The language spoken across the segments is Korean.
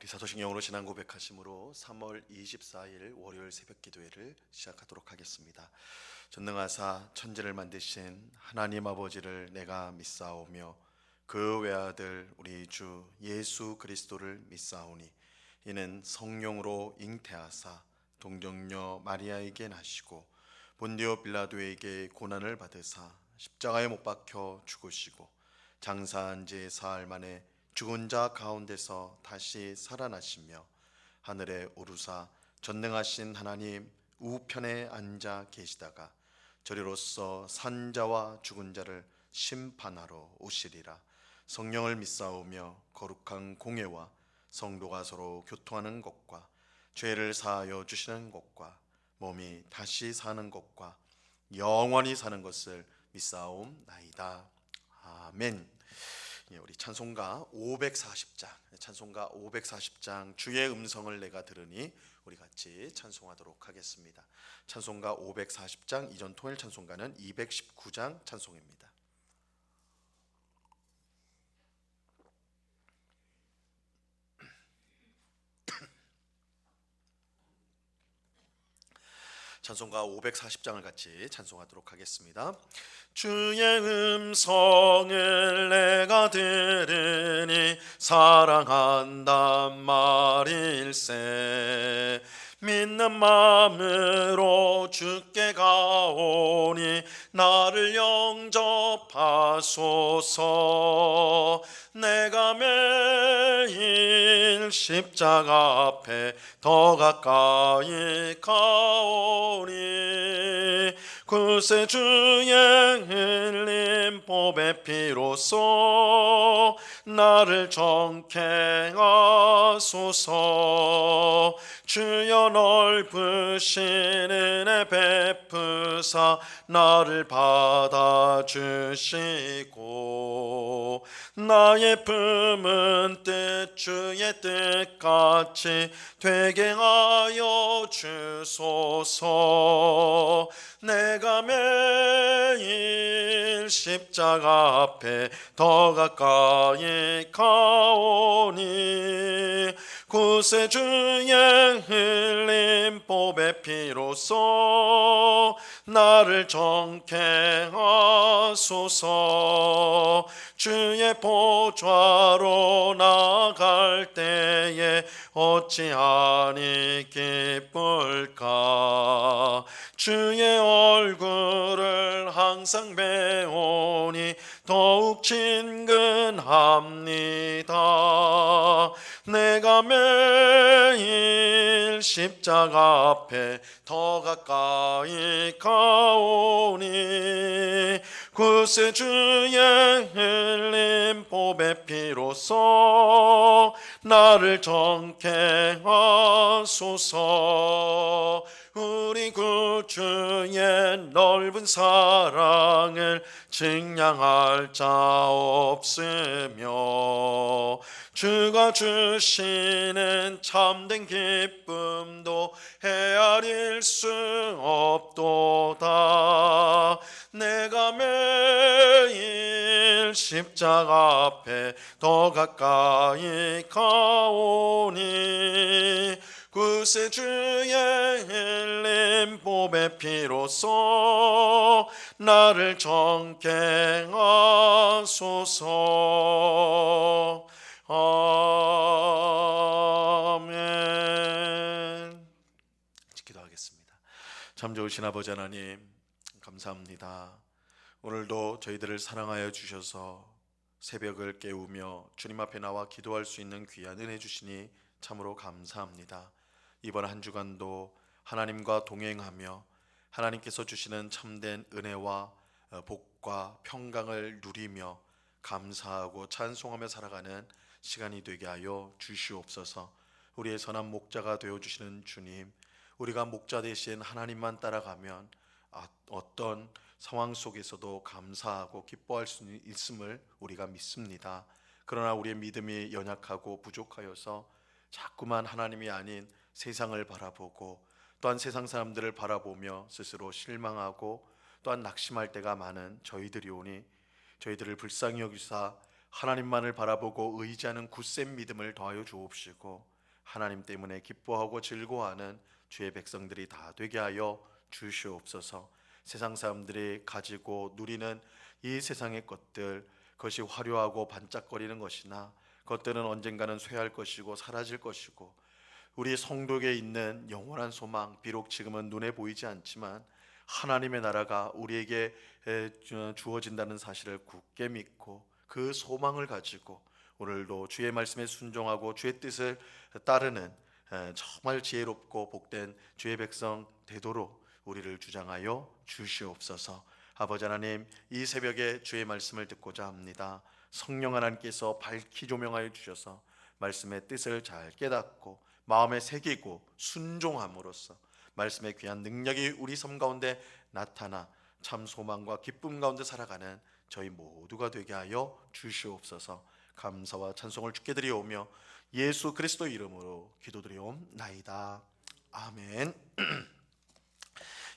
사도신 영으로 신앙 고백하심으로 3월 24일 월요일 새벽 기도회를 시작하도록 하겠습니다. 전능하사 천지를 만드신 하나님 아버지를 내가 믿사오며 그 외아들 우리 주 예수 그리스도를 믿사오니 이는 성령으로 잉태하사 동정녀 마리아에게 나시고 본디오 빌라도에게 고난을 받으사 십자가에 못 박혀 죽으시고 장사한 지 사흘 만에 죽은 자 가운데서 다시 살아나시며 하늘에 오르사 전능하신 하나님 우편에 앉아 계시다가 저리로서 산 자와 죽은 자를 심판하러 오시리라. 성령을 믿사오며 거룩한 공예와 성도가 서로 교통하는 것과 죄를 사하여 주시는 것과 몸이 다시 사는 것과 영원히 사는 것을 믿사옵나이다. 아멘. 우리 찬송가 540장 주의 음성을 내가 들으니 우리 같이 찬송하도록 하겠습니다. 찬송가 540장 이전 통일 찬송가는 219장 찬송입니다. 찬송가 540장을 같이 찬송하도록 하겠습니다. 주의 음성을 내가 들으니 사랑한단 말일세. 믿는 마음으로 주께 가오니 나를 영접하소서. 내가 매일 십자가 앞에 더 가까이 가오니 그새 주의 흘린 보배 피로써 나를 정케 하소서. 주여 넓으신 은혜 베푸사 나를 받아주시고 나의 품은 뜻 주의 뜻같이 되게 하여 주소서. 내가 매일 십자가 앞에 더 가까이 가오니 구세 주의 흘린 보배 피로써 나를 정케 하소서. 주의 보좌로 나갈 때에 어찌하니 기쁠까. 주의 얼굴을 항상 배우니 더욱 친근합니다. 내가 매일 십자가 앞에 더 가까이 가오니 구세 주의 흘린 보배 피로써 나를 정케 하소서. 우리 구주의 넓은 사랑을 증량할 자 없으며 주가 주시는 참된 기쁨도 헤아릴 수 없도다. 내가 매일 십자가 앞에 더 가까이 가오니 구세 주의 흘린 보배 피로써 나를 정케 하소서. 아멘. 기도하겠습니다. 참 좋으신 아버지 하나님 감사합니다. 오늘도 저희들을 사랑하여 주셔서 새벽을 깨우며 주님 앞에 나와 기도할 수 있는 귀한 은혜 주시니 참으로 감사합니다. 이번 한 주간도 하나님과 동행하며 하나님께서 주시는 참된 은혜와 복과 평강을 누리며 감사하고 찬송하며 살아가는 시간이 되게 하여 주시옵소서. 우리의 선한 목자가 되어주시는 주님, 우리가 목자 되신 하나님만 따라가면 어떤 상황 속에서도 감사하고 기뻐할 수 있음을 우리가 믿습니다. 그러나 우리의 믿음이 연약하고 부족하여서 자꾸만 하나님이 아닌 세상을 바라보고 또한 세상 사람들을 바라보며 스스로 실망하고 또한 낙심할 때가 많은 저희들이 오니 저희들을 불쌍히 여기사 하나님만을 바라보고 의지하는 굳센 믿음을 더하여 주옵시고 하나님 때문에 기뻐하고 즐거워하는 주의 백성들이 다 되게 하여 주시옵소서. 세상 사람들이 가지고 누리는 이 세상의 것들, 그것이 화려하고 반짝거리는 것이나 그것들은 언젠가는 쇠할 것이고 사라질 것이고, 우리 성도에게 있는 영원한 소망, 비록 지금은 눈에 보이지 않지만 하나님의 나라가 우리에게 주어진다는 사실을 굳게 믿고 그 소망을 가지고 오늘도 주의 말씀에 순종하고 주의 뜻을 따르는 정말 지혜롭고 복된 주의 백성 되도록 우리를 주장하여 주시옵소서. 아버지 하나님, 이 새벽에 주의 말씀을 듣고자 합니다. 성령 하나님께서 밝히 조명하여 주셔서 말씀의 뜻을 잘 깨닫고 마음에 새기고 순종함으로써 말씀의 귀한 능력이 우리 삶 가운데 나타나 참 소망과 기쁨 가운데 살아가는 저희 모두가 되게 하여 주시옵소서. 감사와 찬송을 주께 드리오며 예수 그리스도 이름으로 기도드리옵나이다. 아멘.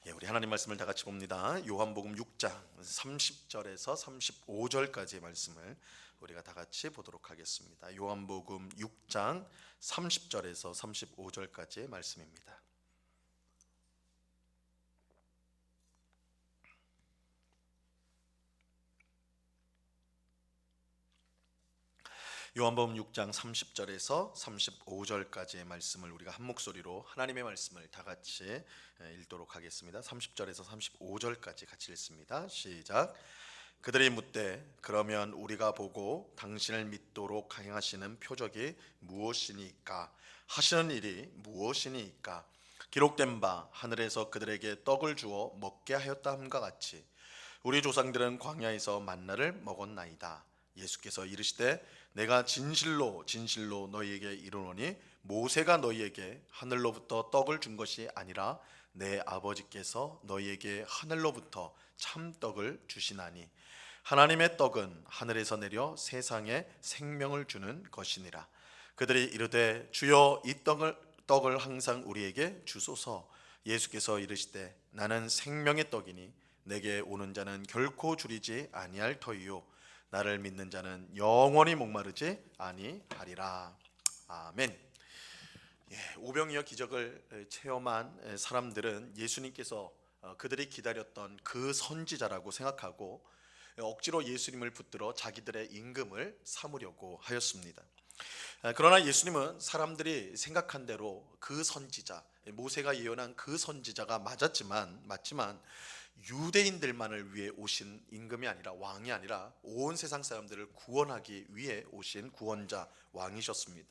예, 우리 하나님 말씀을 다 같이 봅니다. 요한복음 6장 30절에서 35절까지의 말씀을 우리가 다 같이 보도록 하겠습니다. 요한복음 6장 30절에서 35절까지의 말씀입니다. 요한복음 6장 30절에서 35절까지의 말씀을 우리가 한 목소리로 하나님의 말씀을 다 같이 읽도록 하겠습니다. 30절에서 35절까지 같이 읽습니다. 시작. 그들이 묻되 그러면 우리가 보고 당신을 믿도록 행하시는 표적이 무엇이니까? 하시는 일이 무엇이니까? 기록된 바 하늘에서 그들에게 떡을 주어 먹게 하였다 함과 같이 우리 조상들은 광야에서 만나를 먹었나이다. 예수께서 이르시되 내가 진실로 진실로 너희에게 이르노니 모세가 너희에게 하늘로부터 떡을 준 것이 아니라 내 아버지께서 너희에게 하늘로부터 참떡을 주시나니 하나님의 떡은 하늘에서 내려 세상에 생명을 주는 것이니라. 그들이 이르되 주여 이 떡을 항상 우리에게 주소서. 예수께서 이르시되 나는 생명의 떡이니 내게 오는 자는 결코 줄이지 아니할 터이요 나를 믿는 자는 영원히 목마르지 아니하리라. 아멘. 예, 오병이어 기적을 체험한 사람들은 예수님께서 그들이 기다렸던 그 선지자라고 생각하고 억지로 예수님을 붙들어 자기들의 임금을 삼으려고 하였습니다. 그러나 예수님은 사람들이 생각한 대로 그 선지자, 모세가 예언한 그 선지자가 맞지만 유대인들만을 위해 오신 임금이 아니라 왕이 아니라 온 세상 사람들을 구원하기 위해 오신 구원자 왕이셨습니다.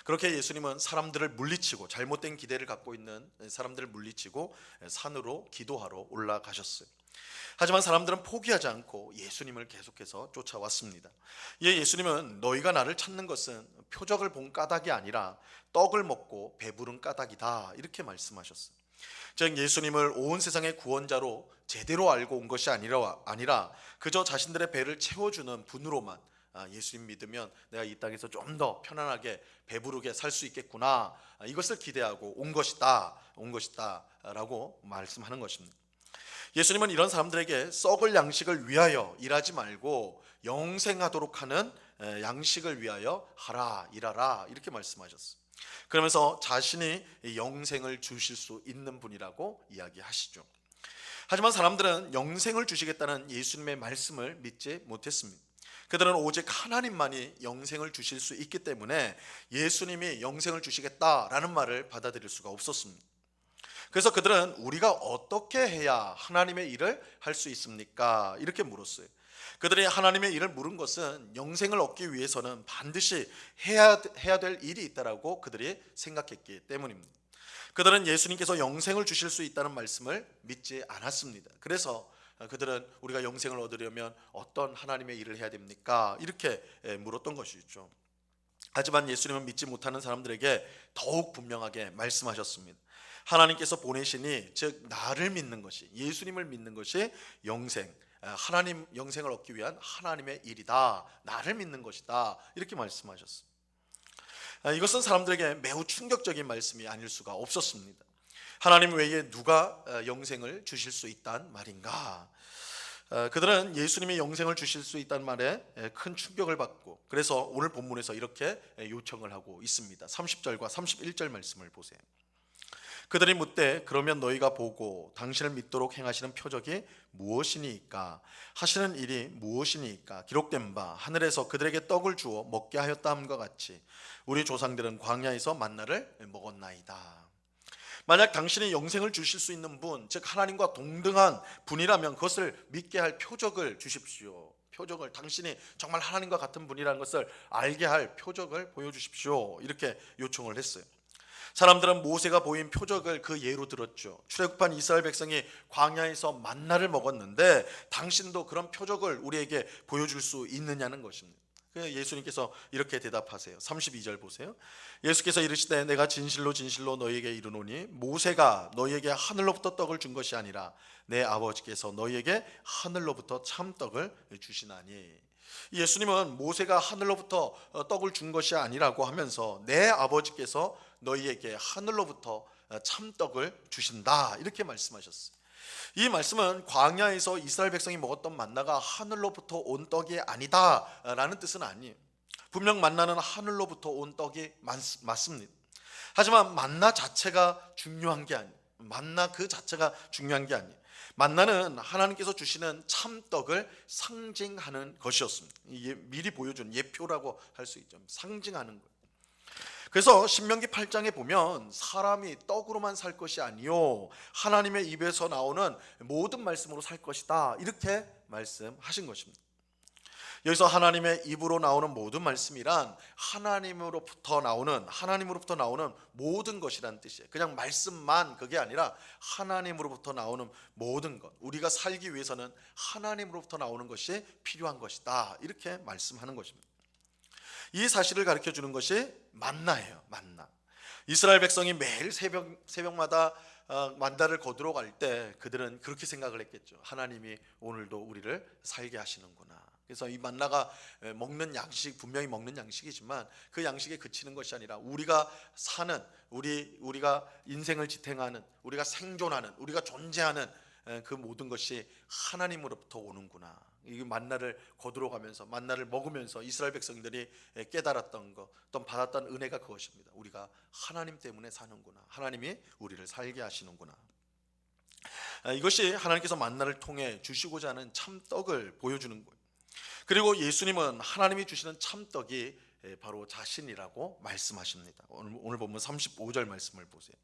그렇게 예수님은 사람들을 물리치고 잘못된 기대를 갖고 있는 사람들을 물리치고 산으로 기도하러 올라가셨어요. 하지만 사람들은 포기하지 않고 예수님을 계속해서 쫓아왔습니다. 예수님은 너희가 나를 찾는 것은 표적을 본 까닭이 아니라 떡을 먹고 배부른 까닭이다 이렇게 말씀하셨어요. 즉 예수님을 온 세상의 구원자로 제대로 알고 온 것이 아니라 그저 자신들의 배를 채워주는 분으로만 예수님 믿으면 내가 이 땅에서 좀 더 편안하게 배부르게 살 수 있겠구나, 이것을 기대하고 온 것이다 라고 말씀하는 것입니다. 예수님은 이런 사람들에게 썩을 양식을 위하여 일하지 말고 영생하도록 하는 양식을 위하여 하라 일하라 이렇게 말씀하셨어요. 그러면서 자신이 영생을 주실 수 있는 분이라고 이야기하시죠. 하지만 사람들은 영생을 주시겠다는 예수님의 말씀을 믿지 못했습니다. 그들은 오직 하나님만이 영생을 주실 수 있기 때문에 예수님이 영생을 주시겠다라는 말을 받아들일 수가 없었습니다. 그래서 그들은 우리가 어떻게 해야 하나님의 일을 할 수 있습니까? 이렇게 물었어요. 그들이 하나님의 일을 물은 것은 영생을 얻기 위해서는 반드시 해야 될 일이 있다라고 그들이 생각했기 때문입니다. 그들은 예수님께서 영생을 주실 수 있다는 말씀을 믿지 않았습니다. 그래서 그들은 우리가 영생을 얻으려면 어떤 하나님의 일을 해야 됩니까? 이렇게 물었던 것이죠. 하지만 예수님은 믿지 못하는 사람들에게 더욱 분명하게 말씀하셨습니다. 하나님께서 보내시니 즉 나를 믿는 것이, 예수님을 믿는 것이 하나님 영생을 얻기 위한 하나님의 일이다, 나를 믿는 것이다 이렇게 말씀하셨습니다. 이것은 사람들에게 매우 충격적인 말씀이 아닐 수가 없었습니다. 하나님 외에 누가 영생을 주실 수 있단 말인가? 그들은 예수님이 영생을 주실 수 있다는 말에 큰 충격을 받고, 그래서 오늘 본문에서 이렇게 요청을 하고 있습니다. 30절과 31절 말씀을 보세요. 그들이 묻되 그러면 너희가 보고 당신을 믿도록 행하시는 표적이 무엇이니까, 하시는 일이 무엇이니까, 기록된 바 하늘에서 그들에게 떡을 주어 먹게 하였다 함과 같이 우리 조상들은 광야에서 만나를 먹었나이다. 만약 당신이 영생을 주실 수 있는 분, 즉 하나님과 동등한 분이라면 그것을 믿게 할 표적을 주십시오. 표적을, 당신이 정말 하나님과 같은 분이라는 것을 알게 할 표적을 보여주십시오. 이렇게 요청을 했어요. 사람들은 모세가 보인 표적을 그 예로 들었죠. 출애굽한 이스라엘 백성이 광야에서 만나를 먹었는데 당신도 그런 표적을 우리에게 보여줄 수 있느냐는 것입니다. 예수님께서 이렇게 대답하세요. 32절 보세요. 예수께서 이르시되 내가 진실로 진실로 너희에게 이르노니 모세가 너희에게 하늘로부터 떡을 준 것이 아니라 내 아버지께서 너희에게 하늘로부터 참떡을 주시나니. 예수님은 모세가 하늘로부터 떡을 준 것이 아니라고 하면서 내 아버지께서 너희에게 하늘로부터 참떡을 주신다, 이렇게 말씀하셨어요. 이 말씀은 광야에서 이스라엘 백성이 먹었던 만나가 하늘로부터 온 떡이 아니다라는 뜻은 아니에요. 분명 만나는 하늘로부터 온 떡이 맞습니다. 하지만 만나 자체가 중요한 게 아니에요. 만나 그 자체가 중요한 게 아니에요. 만나는 하나님께서 주시는 참떡을 상징하는 것이었습니다. 미리 보여준 예표라고 할 수 있죠. 상징하는 것. 그래서 신명기 8장에 보면 사람이 떡으로만 살 것이 아니요 하나님의 입에서 나오는 모든 말씀으로 살 것이다, 이렇게 말씀하신 것입니다. 여기서 하나님의 입으로 나오는 모든 말씀이란 하나님으로부터 나오는 모든 것이란 뜻이에요. 그냥 말씀만 그게 아니라 하나님으로부터 나오는 모든 것, 우리가 살기 위해서는 하나님으로부터 나오는 것이 필요한 것이다, 이렇게 말씀하는 것입니다. 이 사실을 가르쳐 주는 것이 만나예요. 만나. 이스라엘 백성이 매일 새벽마다 만나를 거두러 갈 때 그들은 그렇게 생각을 했겠죠. 하나님이 오늘도 우리를 살게 하시는구나. 그래서 이 만나가 먹는 양식, 분명히 먹는 양식이지만 그 양식에 그치는 것이 아니라 우리가 사는, 우리가 인생을 지탱하는, 우리가 생존하는, 우리가 존재하는 그 모든 것이 하나님으로부터 오는구나. 이 만나를 거두러 가면서, 만나를 먹으면서 이스라엘 백성들이 깨달았던 것, 또 받았던 은혜가 그것입니다. 우리가 하나님 때문에 사는구나. 하나님이 우리를 살게 하시는구나. 이것이 하나님께서 만나를 통해 주시고자 하는 참떡을 보여주는 거예요. 그리고 예수님은 하나님이 주시는 참떡이 바로 자신이라고 말씀하십니다. 오늘 본문 35절 말씀을 보세요.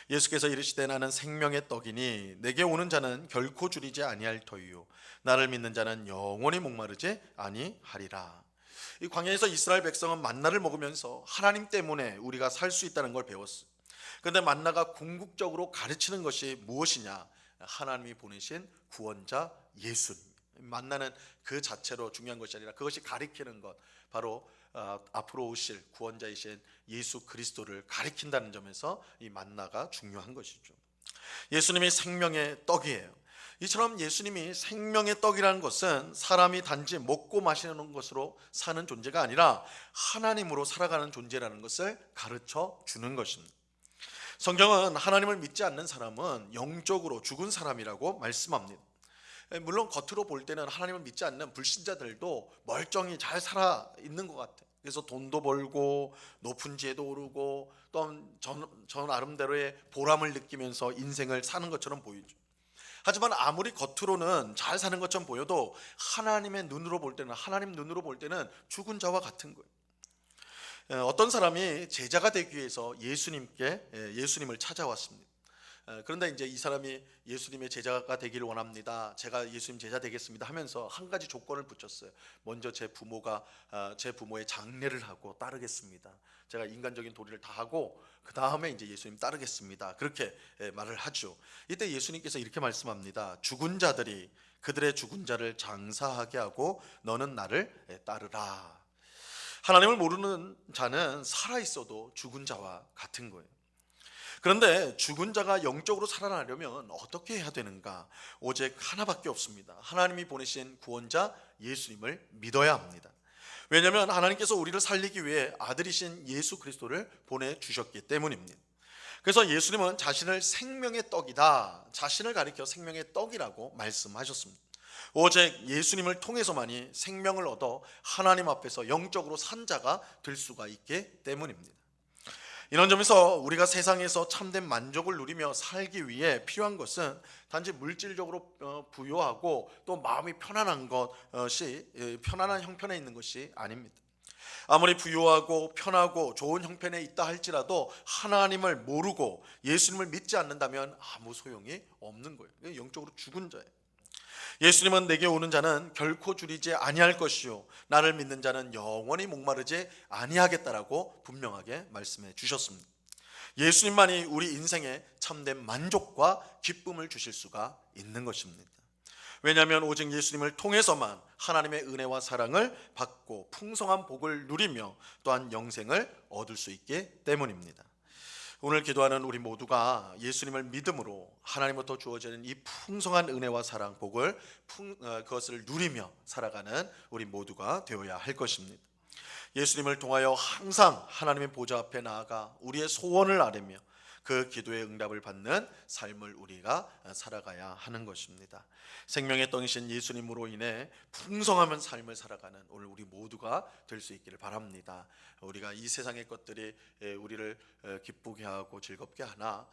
예수께서 이르시되 나는 생명의 떡이니 내게 오는 자는 결코 줄이지 아니할 터이요 나를 믿는 자는 영원히 목마르지 아니하리라. 이 광야에서 이스라엘 백성은 만나를 먹으면서 하나님 때문에 우리가 살 수 있다는 걸 배웠어요. 그런데 만나가 궁극적으로 가르치는 것이 무엇이냐? 하나님이 보내신 구원자 예수님. 만나는 그 자체로 중요한 것이 아니라 그것이 가리키는 것, 바로 앞으로 오실 구원자이신 예수 그리스도를 가리킨다는 점에서 이 만나가 중요한 것이죠. 예수님이 생명의 떡이에요. 이처럼 예수님이 생명의 떡이라는 것은 사람이 단지 먹고 마시는 것으로 사는 존재가 아니라 하나님으로 살아가는 존재라는 것을 가르쳐 주는 것입니다. 성경은 하나님을 믿지 않는 사람은 영적으로 죽은 사람이라고 말씀합니다. 물론 겉으로 볼 때는 하나님을 믿지 않는 불신자들도 멀쩡히 잘 살아 있는 것 같아요. 그래서 돈도 벌고 높은 지에도 오르고 또 저 나름대로의 보람을 느끼면서 인생을 사는 것처럼 보이죠. 하지만 아무리 겉으로는 잘 사는 것처럼 보여도 하나님 눈으로 볼 때는 죽은 자와 같은 거예요. 어떤 사람이 제자가 되기 위해서 예수님을 찾아왔습니다. 그런데 이제 이 사람이 예수님의 제자가 되기를 원합니다. 제가 예수님 제자 되겠습니다 하면서 한 가지 조건을 붙였어요. 먼저 제 부모의 장례를 하고 따르겠습니다. 제가 인간적인 도리를 다 하고 그 다음에 이제 예수님 따르겠습니다. 그렇게 말을 하죠. 이때 예수님께서 이렇게 말씀합니다. 죽은 자들이 그들의 죽은 자를 장사하게 하고 너는 나를 따르라. 하나님을 모르는 자는 살아 있어도 죽은 자와 같은 거예요. 그런데 죽은 자가 영적으로 살아나려면 어떻게 해야 되는가? 오직 하나밖에 없습니다. 하나님이 보내신 구원자 예수님을 믿어야 합니다. 왜냐하면 하나님께서 우리를 살리기 위해 아들이신 예수 그리스도를 보내주셨기 때문입니다. 그래서 예수님은 자신을 생명의 떡이다, 자신을 가리켜 생명의 떡이라고 말씀하셨습니다. 오직 예수님을 통해서만이 생명을 얻어 하나님 앞에서 영적으로 산 자가 될 수가 있기 때문입니다. 이런 점에서 우리가 세상에서 참된 만족을 누리며 살기 위해 필요한 것은 단지 물질적으로 부유하고 또 마음이 편안한 것이 편안한 형편에 있는 것이 아닙니다. 아무리 부유하고 편하고 좋은 형편에 있다 할지라도 하나님을 모르고 예수님을 믿지 않는다면 아무 소용이 없는 거예요. 영적으로 죽은 자예요. 예수님은 내게 오는 자는 결코 줄이지 아니할 것이요 나를 믿는 자는 영원히 목마르지 아니하겠다라고 분명하게 말씀해 주셨습니다. 예수님만이 우리 인생에 참된 만족과 기쁨을 주실 수가 있는 것입니다. 왜냐하면 오직 예수님을 통해서만 하나님의 은혜와 사랑을 받고 풍성한 복을 누리며 또한 영생을 얻을 수 있기 때문입니다. 오늘 기도하는 우리 모두가 예수님을 믿음으로 하나님부터 주어지는 이 풍성한 은혜와 사랑, 복을 그것을 누리며 살아가는 우리 모두가 되어야 할 것입니다. 예수님을 통하여 항상 하나님의 보좌 앞에 나아가 우리의 소원을 아뢰며 그 기도의 응답을 받는 삶을 우리가 살아가야 하는 것입니다. 생명의 떡이신 예수님으로 인해 풍성한 삶을 살아가는 오늘 우리 모두가 될 수 있기를 바랍니다. 우리가 이 세상의 것들이 우리를 기쁘게 하고 즐겁게 하나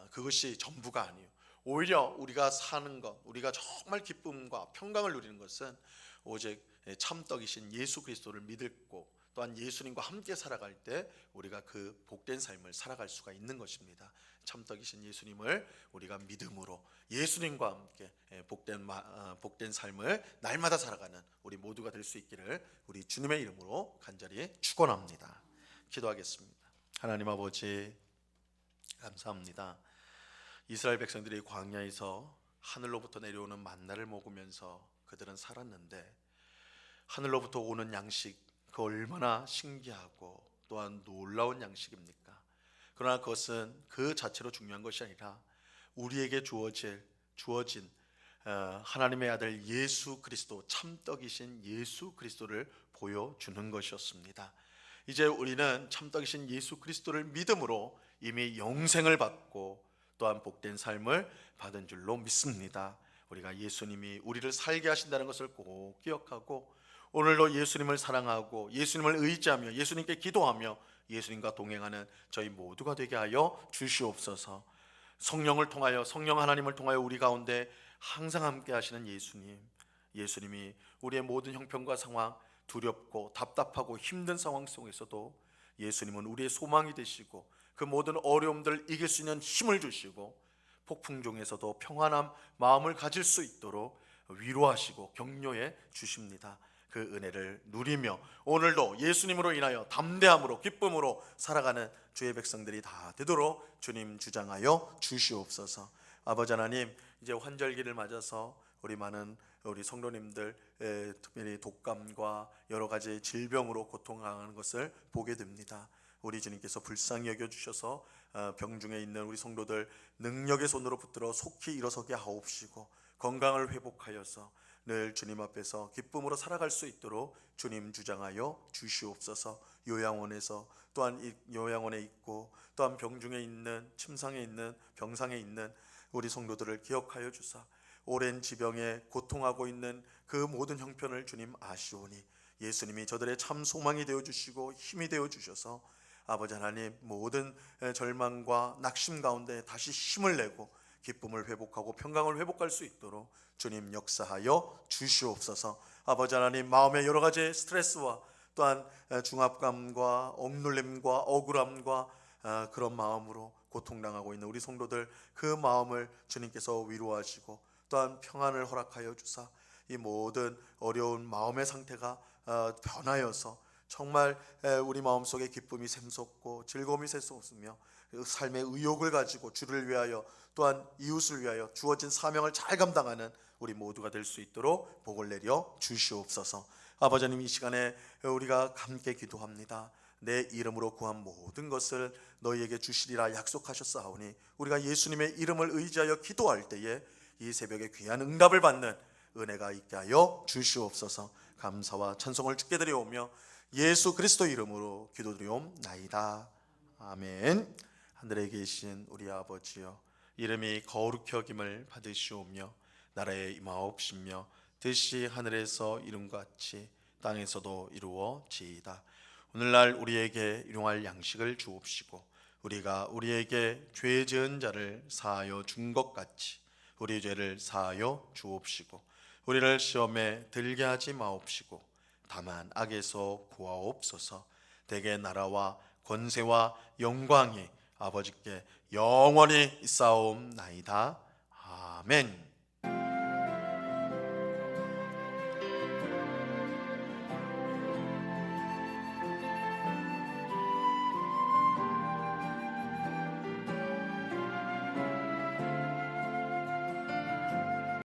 그것이 전부가 아니에요. 오히려 우리가 사는 것, 우리가 정말 기쁨과 평강을 누리는 것은 오직 참떡이신 예수 그리스도를 믿고 또한 예수님과 함께 살아갈 때 우리가 그 복된 삶을 살아갈 수가 있는 것입니다. 참떡이신 예수님을 우리가 믿음으로 예수님과 함께 복된 삶을 날마다 살아가는 우리 모두가 될 수 있기를 우리 주님의 이름으로 간절히 축원합니다. 기도하겠습니다. 하나님 아버지 감사합니다. 이스라엘 백성들이 광야에서 하늘로부터 내려오는 만나를 먹으면서 그들은 살았는데 하늘로부터 오는 양식 그 얼마나 신기하고 또한 놀라운 양식입니까? 그러나 그것은 그 자체로 중요한 것이 아니라 우리에게 주어진 하나님의 아들 예수 그리스도 참떡이신 예수 그리스도를 보여주는 것이었습니다. 이제 우리는 참떡이신 예수 그리스도를 믿음으로 이미 영생을 받고 또한 복된 삶을 받은 줄로 믿습니다. 우리가 예수님이 우리를 살게 하신다는 것을 꼭 기억하고 오늘도 예수님을 사랑하고 예수님을 의지하며 예수님께 기도하며 예수님과 동행하는 저희 모두가 되게 하여 주시옵소서. 성령을 통하여 성령 하나님을 통하여 우리 가운데 항상 함께 하시는 예수님이 우리의 모든 형편과 상황 두렵고 답답하고 힘든 상황 속에서도 예수님은 우리의 소망이 되시고 그 모든 어려움들을 이길 수 있는 힘을 주시고 폭풍 중에서도 평안한 마음을 가질 수 있도록 위로하시고 격려해 주십니다. 그 은혜를 누리며 오늘도 예수님으로 인하여 담대함으로 기쁨으로 살아가는 주의 백성들이 다 되도록 주님 주장하여 주시옵소서. 아버지 하나님, 이제 환절기를 맞아서 우리 많은 우리 성도님들 특별히 독감과 여러 가지 질병으로 고통하는 것을 보게 됩니다. 우리 주님께서 불쌍히 여겨주셔서 병중에 있는 우리 성도들 능력의 손으로 붙들어 속히 일어서게 하옵시고 건강을 회복하여서 늘 주님 앞에서 기쁨으로 살아갈 수 있도록 주님 주장하여 주시옵소서. 요양원에서 또한 요양원에 있고 또한 병중에 있는 침상에 있는 병상에 있는 우리 성도들을 기억하여 주사 오랜 지병에 고통하고 있는 그 모든 형편을 주님 아시오니 예수님이 저들의 참 소망이 되어주시고 힘이 되어주셔서 아버지 하나님 모든 절망과 낙심 가운데 다시 힘을 내고 기쁨을 회복하고 평강을 회복할 수 있도록 주님 역사하여 주시옵소서. 아버지 하나님 마음의 여러 가지 스트레스와 또한 중압감과 억눌림과 억울함과 그런 마음으로 고통당하고 있는 우리 성도들 그 마음을 주님께서 위로하시고 또한 평안을 허락하여 주사 이 모든 어려운 마음의 상태가 변하여서 정말 우리 마음속에 기쁨이 샘솟고 즐거움이 샘솟으며 삶의 의욕을 가지고 주를 위하여 또한 이웃을 위하여 주어진 사명을 잘 감당하는 우리 모두가 될 수 있도록 복을 내려 주시옵소서. 아버지 하나님 이 시간에 우리가 함께 기도합니다. 내 이름으로 구한 모든 것을 너희에게 주시리라 약속하셨사오니 우리가 예수님의 이름을 의지하여 기도할 때에 이 새벽에 귀한 응답을 받는 은혜가 있게 하여 주시옵소서. 감사와 찬송을 주께 드려오며 예수 그리스도 이름으로 기도드리옵나이다. 아멘. 하늘에 계신 우리 아버지여 이름이 거룩히 여김을 받으시오며 나라의 임하옵시며 뜻이 하늘에서 이룬 것 같이 땅에서도 이루어지이다. 오늘날 우리에게 일용할 양식을 주옵시고 우리가 우리에게 죄 지은 자를 사하여 준 것 같이 우리 죄를 사하여 주옵시고 우리를 시험에 들게 하지 마옵시고 다만 악에서 구하옵소서. 대개 나라와 권세와 영광이 아버지께 영원히 있사옵나이다. 아멘.